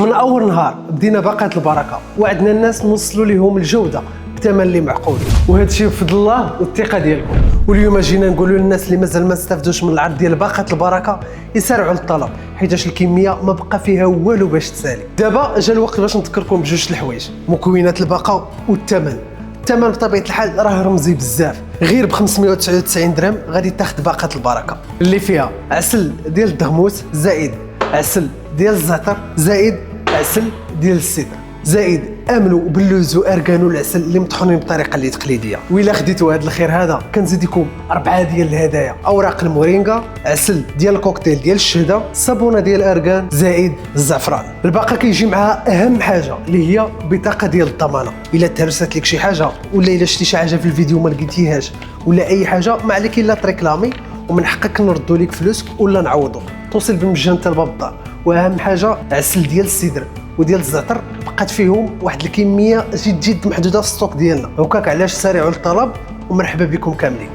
من اول نهار بدينا باقات البركه وعدنا الناس نوصلوا لهم الجوده بثمن اللي معقول، وهذا الشيء بفضل الله والثقه ديالكم. واليوم جينا نقولوا للناس اللي مازال ما استافدوش من العرض ديال باقات البركه يسارعوا للطلب، حيتاش الكميه ما بقى فيها والو باش تسالي. دابا جا الوقت باش نذكركم بجوج الحوايج: مكونات الباقه والثمن. الثمن بطبيعه الحال راه رمزي بزاف، غير ب 599 درهم غادي تاخذ باقه البركه اللي فيها عسل ديال الدغموس، زائد عسل ديال الزعتر، زائد عسل ديال السدر، زائد املو وبلوز واركانو العسل اللي مطحونين بطريقه اللي تقليديه. وإلا خديتوا هذا الخير هذا كنزيد لكم 4 ديال الهدايا: اوراق المورينغا، عسل ديال الكوكتيل ديال الشهده، صابونه ديال الاركان، زائد الزعفران. الباقه كيجي معها اهم حاجه اللي هي بطاقه ديال الضمانه. الا تهرست لك شي حاجه ولا الا شتي شي حاجه في الفيديو ما لقيتيهاش ولا اي حاجه، ما عليك الا تريكلامي ومن حقك نردوا لك فلوسك ولا نعوضوا. توصل بالمجان حتى لباب الدار. واهم حاجه عسل ديال السدر وديال الزعتر بقات فيهم واحد الكميه جد محدوده في الستوك ديالنا. هكاك علاش سارعوا للطلب ومرحبا بكم كاملين.